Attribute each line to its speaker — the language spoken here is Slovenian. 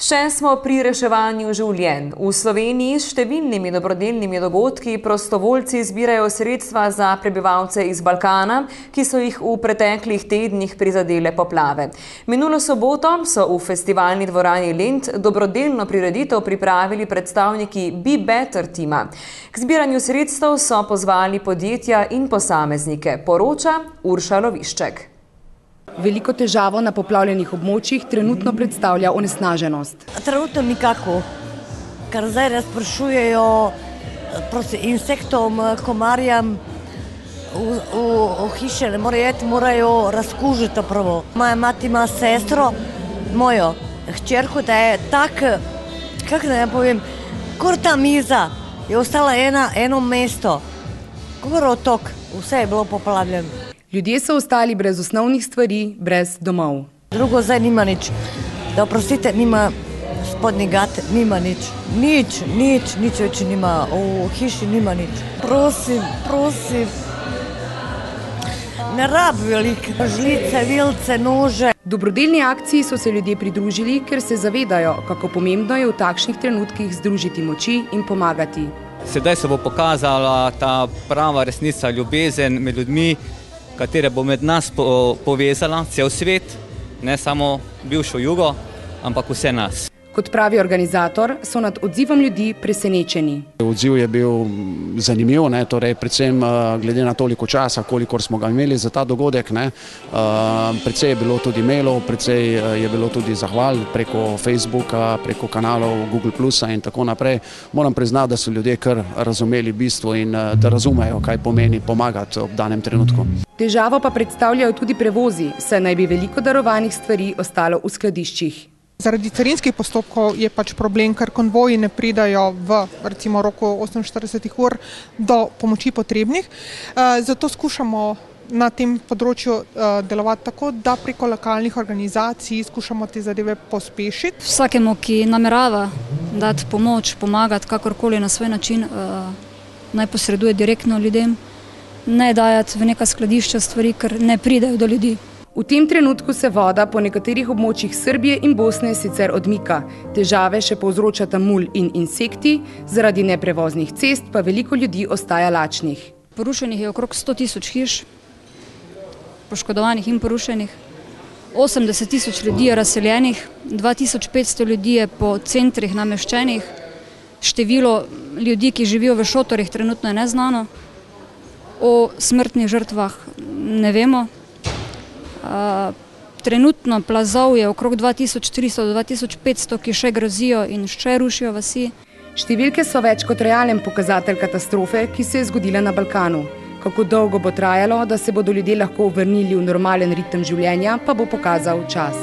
Speaker 1: Še smo pri reševanju življenj. V Sloveniji s številnimi dobrodelnimi dogodki prostovoljci zbirajo sredstva za prebivalce iz Balkana, ki so jih v preteklih tednih prizadele poplave. Minulo soboto so v festivalni dvorani Lent dobrodelno prireditev pripravili predstavniki Be Better tima. K zbiranju sredstev so pozvali podjetja in posameznike, poroča Urša Lovišček.
Speaker 2: Veliko težavo na poplavljenih območjih trenutno predstavlja onesnaženost.
Speaker 3: Trenutno nikako, ker zdaj razprašujejo proti insektom, komarjem v hiše, ne morajo jeti, morajo razkužiti prvo. Moja mati ima sestro, mojo hčerko, da je tak, kako ne povem, kot ta miza, je ostala eno mesto, kot otok, vse je bilo poplavljeno.
Speaker 2: Ljudje so ostali brez osnovnih stvari, brez domov.
Speaker 3: Drugo zdaj nima nič. Da oprostite, nima spodnji gat, nima nič. Nič več nima. V hiši nima nič. Prosim. Ne rabi veliko. Žlice, vilce, nože.
Speaker 2: Dobrodelni akciji so se ljudje pridružili, ker se zavedajo, kako pomembno je v takšnih trenutkih združiti moči in pomagati.
Speaker 4: Sedaj se bo pokazala ta prava resnica, ljubezen med ljudmi, katera bo med nas povezala cel svet, ne samo bivšo jugo, ampak vse nas.
Speaker 2: Kot pravi organizator, so nad odzivom ljudi presenečeni.
Speaker 5: Odziv je bil zanimiv, torej predvsem glede na toliko časa, kolikor smo ga imeli za ta dogodek. Precej je bilo tudi mailov, precej je bilo tudi zahval preko Facebooka, preko kanalov Google Plusa in tako naprej. Moram priznati, da so ljudje kar razumeli bistvo in da razumejo, kaj pomeni pomagati ob danem trenutku.
Speaker 2: Težavo pa predstavljajo tudi prevozi, saj naj bi veliko darovanih stvari ostalo v skladiščih.
Speaker 6: Zaradi carinskih postopkov je pač problem, ker konvoji ne pridajo v recimo roku 48 ur do pomoči potrebnih. Zato skušamo na tem področju delovati tako, da preko lokalnih organizacij skušamo te zadeve pospešiti.
Speaker 7: Vsakemu, ki namerava dati pomoč, pomagati kakorkoli na svoj način, naj posreduje direktno ljudem, ne dajati v neka skladišča stvari, ker ne pridajo do ljudi.
Speaker 2: V tem trenutku se voda po nekaterih območjih Srbije in Bosne sicer odmika. Težave še povzročata mulj in insekti, zaradi neprevoznih cest pa veliko ljudi ostaja lačnih.
Speaker 7: Porušenih je okrog 100.000 hiš, poškodovanih in porušenih. 80.000 ljudi je razseljenih, 2.500 ljudi je po centrih nameščenih. Število ljudi, ki živijo v šotorih, trenutno je neznano. O smrtnih žrtvah ne vemo. Trenutno plazov je okrog 2300 do 2500, ki še grozijo in še rušijo vasi.
Speaker 2: Številke so več kot realen pokazatelj katastrofe, ki se je zgodila na Balkanu. Kako dolgo bo trajalo, da se bodo ljudje lahko vrnili v normalen ritem življenja, pa bo pokazal čas.